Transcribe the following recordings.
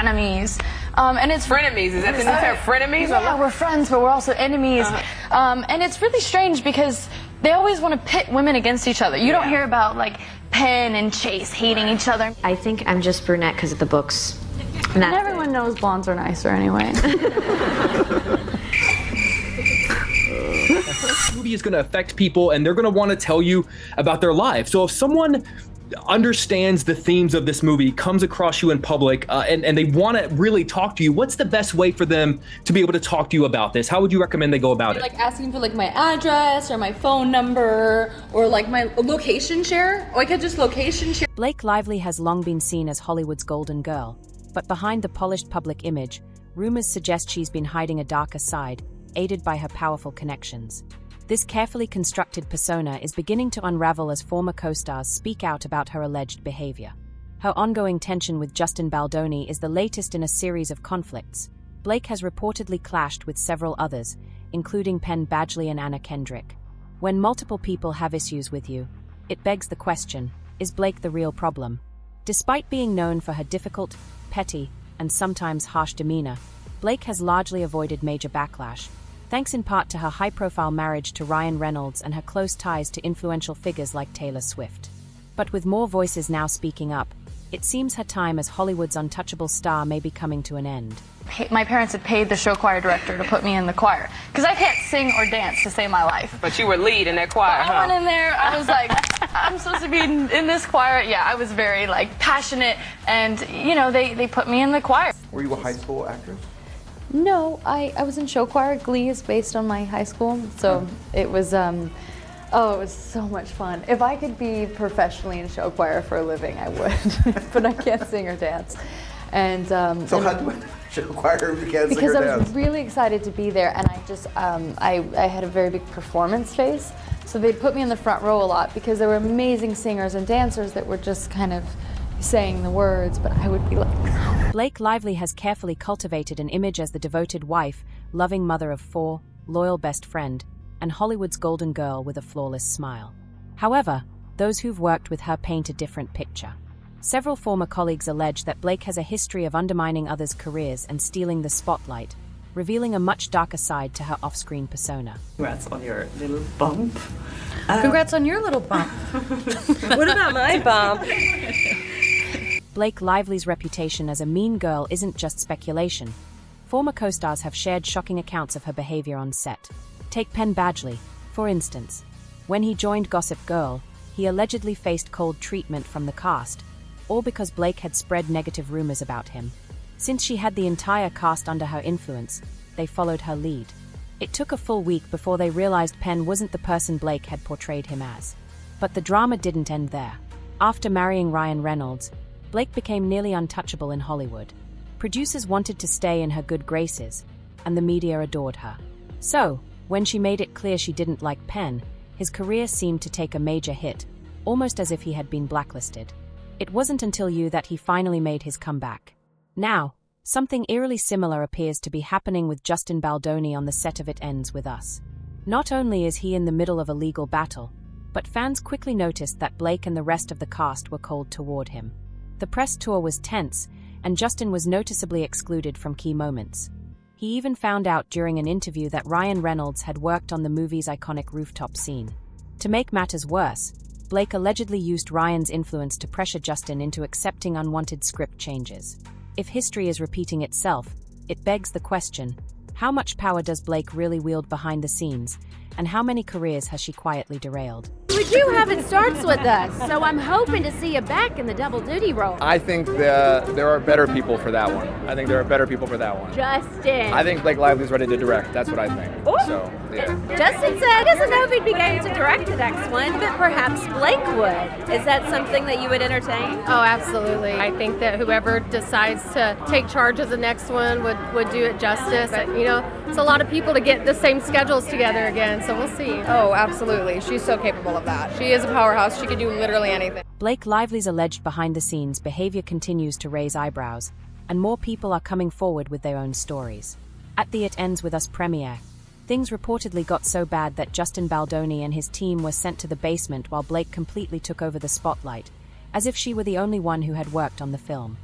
enemies. And it's frenemies. Is that the new term, frenemies? Yeah, we're friends, but we're also enemies. And it's really strange because they always want to pit women against each other. You don't hear about, like, Penn and Chase hating each other. I think I'm just brunette because of the books. And everyone knows blondes are nicer anyway. This movie is going to affect people, and they're going to want to tell you about their lives. So if someone understands the themes of this movie, comes across you in public, and they want to really talk to you, what's the best way for them to be able to talk to you about this? How would you recommend they go about it? Like asking for like my address or my phone number or like my location share. Or I could just location share. Blake Lively has long been seen as Hollywood's golden girl, but behind the polished public image, rumors suggest she's been hiding a darker side, aided by her powerful connections. This carefully constructed persona is beginning to unravel as former co-stars speak out about her alleged behavior. Her ongoing tension with Justin Baldoni is the latest in a series of conflicts. Blake has reportedly clashed with several others, including Penn, Badgley, and Anna Kendrick. When multiple people have issues with you, it begs the question, is Blake the real problem? Despite being known for her difficult, petty, and sometimes harsh demeanor, Blake has largely avoided major backlash, thanks in part to her high-profile marriage to Ryan Reynolds and her close ties to influential figures like Taylor Swift. But with more voices now speaking up, it seems her time as Hollywood's untouchable star may be coming to an end. My parents had paid the show choir director to put me in the choir, because I can't sing or dance to save my life. But you were lead in that choir, I went in there, I was like, I'm supposed to be in this choir. Yeah, I was very, like, passionate, and, you know, they put me in the choir. Were you a high school actress? No, I was in show choir. Glee is based on my high school, so it was it was so much fun. If I could be professionally in show choir for a living, I would, but I can't sing or dance. And so how do you show choir if you can't sing or dance? Because I was really excited to be there, and I just I had a very big performance face, so they put me in the front row a lot because there were amazing singers and dancers that were just kind of saying the words, but I would be like... Blake Lively has carefully cultivated an image as the devoted wife, loving mother of 4, loyal best friend, and Hollywood's golden girl with a flawless smile. However, those who've worked with her paint a different picture. Several former colleagues allege that Blake has a history of undermining others' careers and stealing the spotlight, revealing a much darker side to her off-screen persona. Congrats on your little bump. Congrats on your little bump. What about my bump? Blake Lively's reputation as a mean girl isn't just speculation. Former co-stars have shared shocking accounts of her behavior on set. Take Penn Badgley, for instance. When he joined Gossip Girl, he allegedly faced cold treatment from the cast, all because Blake had spread negative rumors about him. Since she had the entire cast under her influence, they followed her lead. It took a full week before they realized Penn wasn't the person Blake had portrayed him as. But the drama didn't end there. After marrying Ryan Reynolds, Blake became nearly untouchable in Hollywood. Producers wanted to stay in her good graces, and the media adored her. So, when she made it clear she didn't like Penn, his career seemed to take a major hit, almost as if he had been blacklisted. It wasn't until You that he finally made his comeback. Now, something eerily similar appears to be happening with Justin Baldoni on the set of It Ends With Us. Not only is he in the middle of a legal battle, but fans quickly noticed that Blake and the rest of the cast were cold toward him. The press tour was tense, and Justin was noticeably excluded from key moments. He even found out during an interview that Ryan Reynolds had worked on the movie's iconic rooftop scene. To make matters worse, Blake allegedly used Ryan's influence to pressure Justin into accepting unwanted script changes. If history is repeating itself, it begs the question, how much power does Blake really wield behind the scenes, and how many careers has she quietly derailed? We do have It Starts With Us, so I'm hoping to see you back in the double duty role. I think there are better people for that one. Justin. I think Blake Lively's ready to direct. That's what I think. Ooh. So, yeah. Justin said he doesn't know if he'd be game to direct the next one, but perhaps Blake would. Is that something that you would entertain? Oh, absolutely. I think that whoever decides to take charge of the next one would do it justice. But, you know, it's a lot of people to get the same schedules together again, so we'll see. Oh, absolutely. She's so capable of that. She is a powerhouse. She can do literally anything. Blake Lively's alleged behind-the-scenes behavior continues to raise eyebrows, and more people are coming forward with their own stories. At the It Ends With Us premiere, things reportedly got so bad that Justin Baldoni and his team were sent to the basement while Blake completely took over the spotlight, as if she were the only one who had worked on the film.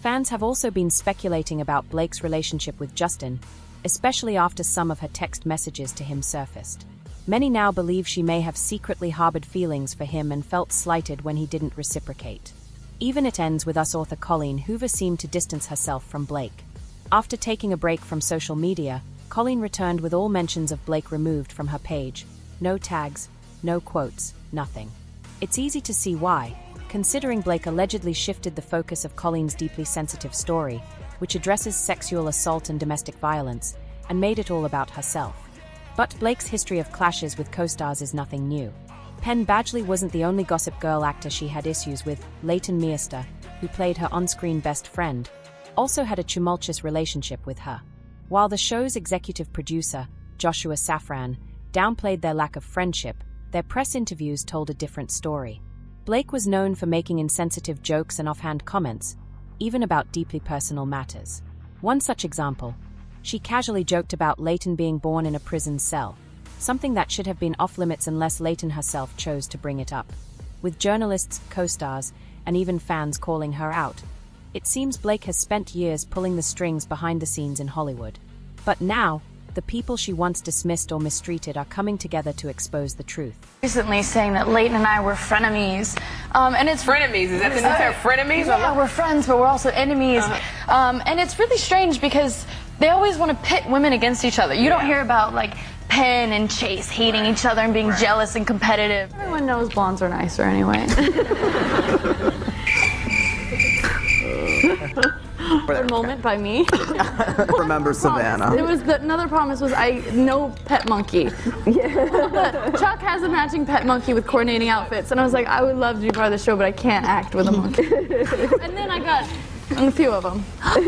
Fans have also been speculating about Blake's relationship with Justin, especially after some of her text messages to him surfaced. Many now believe she may have secretly harbored feelings for him and felt slighted when he didn't reciprocate. Even It Ends with Us author Colleen Hoover seemed to distance herself from Blake. After taking a break from social media, Colleen returned with all mentions of Blake removed from her page. No tags, no quotes, nothing. It's easy to see why, considering Blake allegedly shifted the focus of Colleen's deeply sensitive story, which addresses sexual assault and domestic violence, and made it all about herself. But Blake's history of clashes with co-stars is nothing new. Penn Badgley wasn't the only Gossip Girl actor she had issues with. Leighton Meester, who played her on-screen best friend, also had a tumultuous relationship with her. While the show's executive producer, Joshua Safran, downplayed their lack of friendship, their press interviews told a different story. Blake was known for making insensitive jokes and offhand comments, even about deeply personal matters. One such example: she casually joked about Leighton being born in a prison cell, something that should have been off-limits unless Leighton herself chose to bring it up. With journalists, co-stars, and even fans calling her out, it seems Blake has spent years pulling the strings behind the scenes in Hollywood. But now, the people she once dismissed or mistreated are coming together to expose the truth. Recently saying that Leighton and I were frenemies. And it's frenemies. Is that the new term, frenemies? Yeah, we're friends, but we're also enemies. And it's really strange because they always want to pit women against each other. You don't hear about like Penn and Chase hating each other and being jealous and competitive. Everyone knows blondes are nicer anyway. A moment by me. Remember Savannah. It was another promise was no pet monkey. Yeah. Chuck has a matching pet monkey with coordinating outfits, and I was like, I would love to be part of the show, but I can't act with a monkey. And then I got a few of them. Come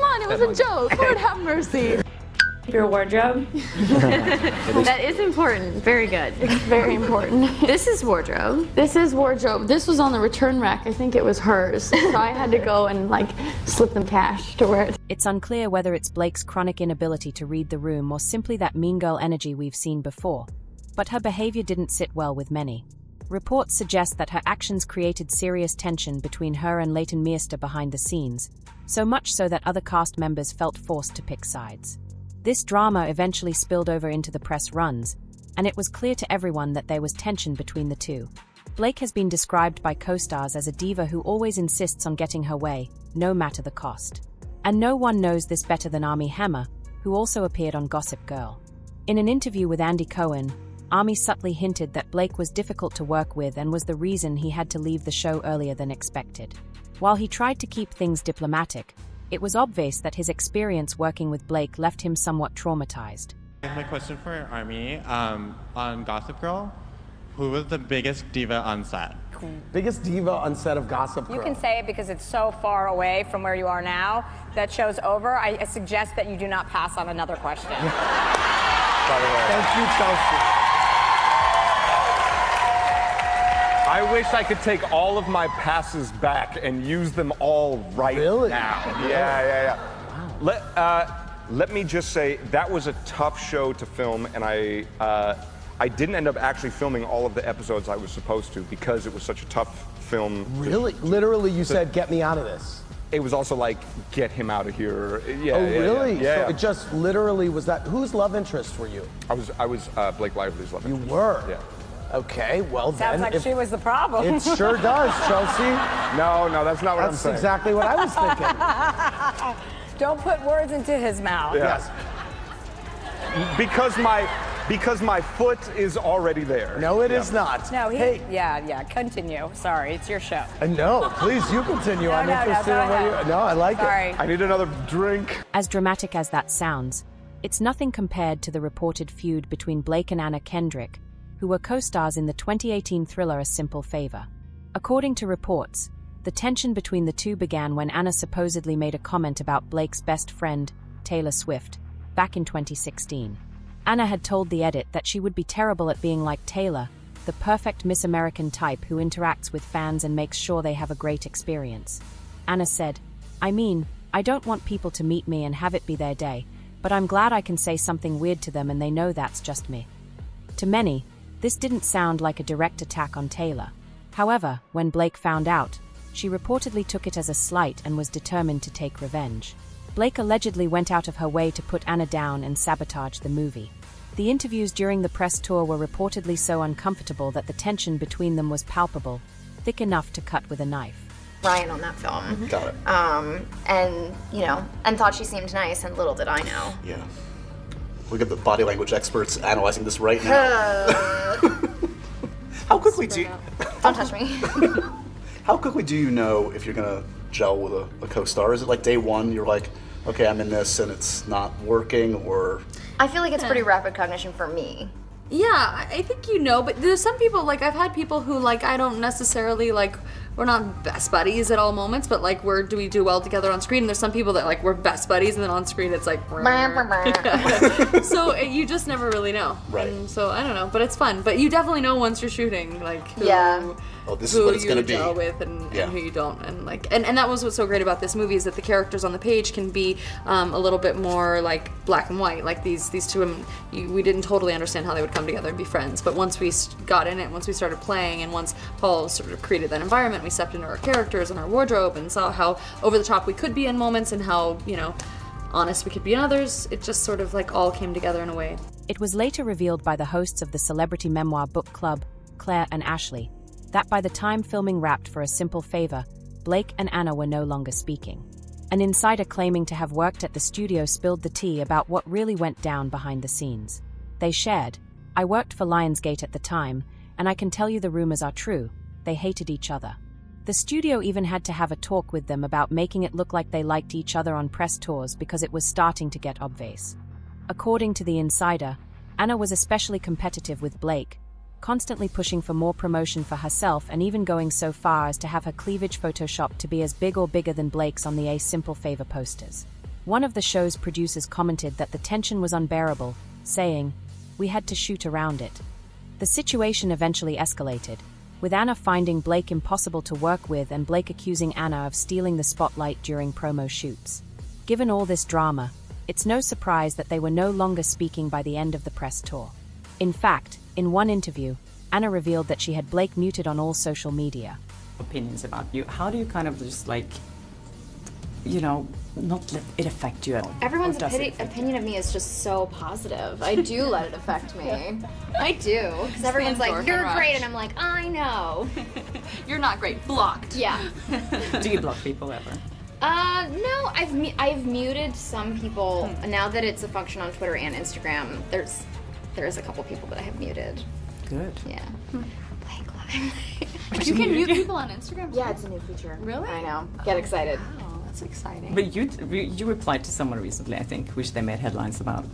on, it was a joke. Lord have mercy. Your wardrobe? That is important. Very good. It's very important. This is wardrobe. This is wardrobe. This was on the return rack. I think it was hers. So I had to go and like slip them cash to wear it. It's unclear whether it's Blake's chronic inability to read the room or simply that mean girl energy we've seen before. But her behavior didn't sit well with many. Reports suggest that her actions created serious tension between her and Leighton Meester behind the scenes, so much so that other cast members felt forced to pick sides. This drama eventually spilled over into the press runs, and it was clear to everyone that there was tension between the two. Blake has been described by co-stars as a diva who always insists on getting her way, no matter the cost. And no one knows this better than Armie Hammer, who also appeared on Gossip Girl. In an interview with Andy Cohen, Armie subtly hinted that Blake was difficult to work with and was the reason he had to leave the show earlier than expected. While he tried to keep things diplomatic, it was obvious that his experience working with Blake left him somewhat traumatized. My question for Armie, on Gossip Girl, who was the biggest diva on set? Biggest diva on set of Gossip Girl. You can say it because it's so far away from where you are now. That show's over. I suggest that you do not pass on another question. By the way. Thank you, Chelsea. I wish I could take all of my passes back and use them all right now. Yeah. Wow. Let me just say, that was a tough show to film, and I didn't end up actually filming all of the episodes I was supposed to because it was such a tough film. Really? Literally, you said, get me out of this. It was also like, get him out of here. Yeah, oh, really? Yeah. So it just literally was that. Whose love interest were you? I was Blake Lively's love interest. You were? Yeah. Okay, well then. Sounds like she was the problem. It sure does, Chelsea. No, that's not what I'm saying. That's exactly what I was thinking. Don't put words into his mouth. Yeah. Yes. Because my foot is already there. No, it is not. No, yeah, continue. Sorry, it's your show. No, please, you continue. I'm interested in what you... No, I like it. I need another drink. As dramatic as that sounds, it's nothing compared to the reported feud between Blake and Anna Kendrick, who were co-stars in the 2018 thriller A Simple Favor. According to reports, the tension between the two began when Anna supposedly made a comment about Blake's best friend, Taylor Swift, back in 2016. Anna had told the edit that she would be terrible at being like Taylor, the perfect Miss American type who interacts with fans and makes sure they have a great experience. Anna said, I don't want people to meet me and have it be their day, but I'm glad I can say something weird to them and they know that's just me. To many, this didn't sound like a direct attack on Taylor. However, when Blake found out, She reportedly took it as a slight and was determined to take revenge. Blake allegedly went out of her way to put Anna down and sabotage the movie. The interviews during the press tour were reportedly so uncomfortable that the tension between them was palpable, thick enough to cut with a knife. Ryan on that film. Got it. And, and thought she seemed nice, and little did I know. Yeah. Look at the body language experts analyzing this right now. How quickly do you... Don't touch me. How quickly do you know if you're going to gel with a co-star? Is it like day one, you're like, okay, I'm in this and it's not working, or... I feel like it's pretty rapid cognition for me. Yeah, I think but there's some people, I've had people who, I don't necessarily, we're not best buddies at all moments, but, do we do well together on screen? And there's some people that, we're best buddies, and then on screen it's like... So you just never really know. Right. And so, I don't know, but it's fun. But you definitely know once you're shooting, Oh, this is what it's going to be. Who you gel with and who you don't, and that was what's so great about this movie, is that the characters on the page can be a little bit more black and white. These two women, we didn't totally understand how they would come together and be friends, but once we got in it, once we started playing, and once Paul sort of created that environment, we stepped into our characters and our wardrobe and saw how over the top we could be in moments and how honest we could be in others. It just sort of all came together in a way. It was later revealed by the hosts of the celebrity memoir book club, Claire and Ashley, that by the time filming wrapped for A Simple Favor, Blake and Anna were no longer speaking. An insider claiming to have worked at the studio spilled the tea about what really went down behind the scenes. They shared, "I worked for Lionsgate at the time, and I can tell you the rumors are true. They hated each other." The studio even had to have a talk with them about making it look like they liked each other on press tours because it was starting to get obvious. According to the insider, Anna was especially competitive with Blake, constantly pushing for more promotion for herself and even going so far as to have her cleavage photoshopped to be as big or bigger than Blake's on the A Simple Favor posters. One of the show's producers commented that the tension was unbearable, saying, "We had to shoot around it." The situation eventually escalated, with Anna finding Blake impossible to work with and Blake accusing Anna of stealing the spotlight during promo shoots. Given all this drama, it's no surprise that they were no longer speaking by the end of the press tour. In fact, in one interview, Anna revealed that she had Blake muted on all social media. Opinions about you. How do you kind of just not let it affect you at all? Everyone's opinion of me is just so positive. I do let it affect me. I do. Because everyone's like, "You're great," and I'm like, "I know." You're not great. Blocked. Yeah. Do you block people ever? No, I've muted some people. Now that it's a function on Twitter and Instagram, there's a couple people that I have muted. Good. Yeah. You can mute people on Instagram too? Yeah, it's a new feature. Really? I know. Get excited. Wow, that's exciting. But you replied to someone recently, I think, which they made headlines about.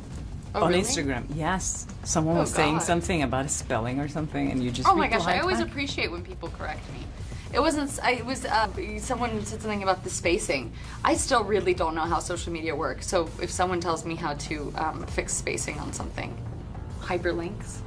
Oh, on really? Instagram, yes. Someone was saying something about a spelling or something, and you just Oh my gosh, I replied always back. appreciate when people correct me. It was someone said something about the spacing. I still really don't know how social media works, so if someone tells me how to fix spacing on something, hyperlinks.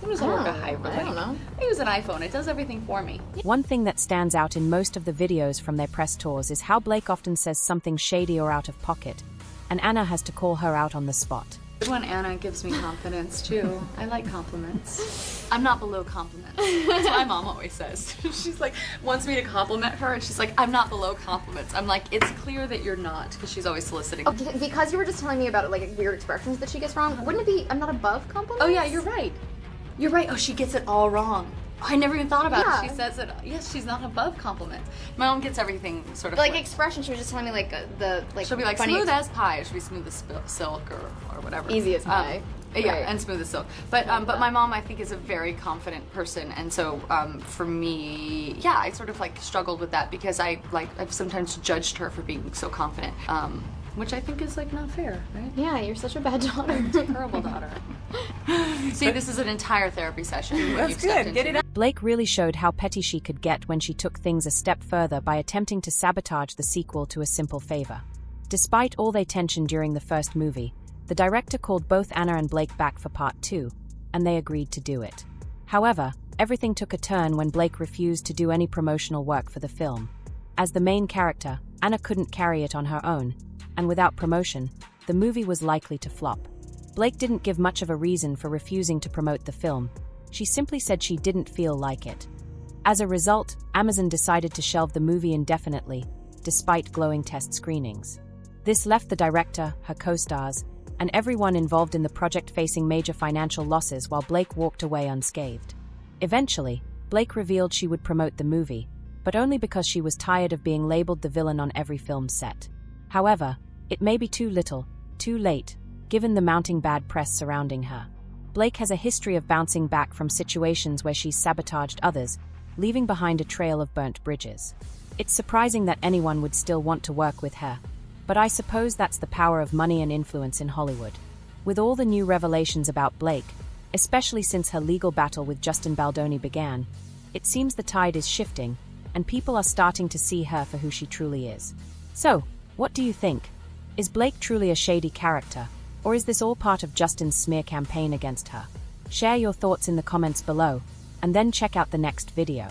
How does that work, a hyperlink? I don't know. I use an iPhone, it does everything for me. One thing that stands out in most of the videos from their press tours is how Blake often says something shady or out of pocket, and Anna has to call her out on the spot. When Anna gives me confidence too. I like compliments. I'm not below compliments. That's what my mom always says. She's like, wants me to compliment her, and she's like, "I'm not below compliments." I'm like, "It's clear that you're not," because she's always soliciting. Oh, because you were just telling me about weird expressions that she gets wrong, wouldn't it be, "I'm not above compliments"? Oh yeah, you're right. You're right. Oh, she gets it all wrong. I never even thought about it. She says it. Yes, she's not above compliments. My mom gets everything sort of expression. She was just telling me she'll be like funny smooth as pie. She'll be smooth as silk or whatever. Easy as pie. Yeah, Right. and smooth as silk. But my mom, I think, is a very confident person, and so for me, yeah, I sort of struggled with that because I've sometimes judged her for being so confident. Which I think is not fair, right? Yeah, you're such a bad daughter. Terrible daughter. See, this is an entire therapy session. That's good. Get it out. Blake really showed how petty she could get when she took things a step further by attempting to sabotage the sequel to A Simple Favor. Despite all their tension during the first movie, the director called both Anna and Blake back for part 2, and they agreed to do it. However, everything took a turn when Blake refused to do any promotional work for the film. As the main character, Anna couldn't carry it on her own, and without promotion, the movie was likely to flop. Blake didn't give much of a reason for refusing to promote the film. She simply said she didn't feel like it. As a result, Amazon decided to shelve the movie indefinitely, despite glowing test screenings. This left the director, her co-stars, and everyone involved in the project facing major financial losses while Blake walked away unscathed. Eventually, Blake revealed she would promote the movie, but only because she was tired of being labeled the villain on every film set. However, it may be too little, too late, given the mounting bad press surrounding her. Blake has a history of bouncing back from situations where she's sabotaged others, leaving behind a trail of burnt bridges. It's surprising that anyone would still want to work with her, but I suppose that's the power of money and influence in Hollywood. With all the new revelations about Blake, especially since her legal battle with Justin Baldoni began, it seems the tide is shifting, and people are starting to see her for who she truly is. So, what do you think? Is Blake truly a shady character, or is this all part of Justin's smear campaign against her? Share your thoughts in the comments below, and then check out the next video.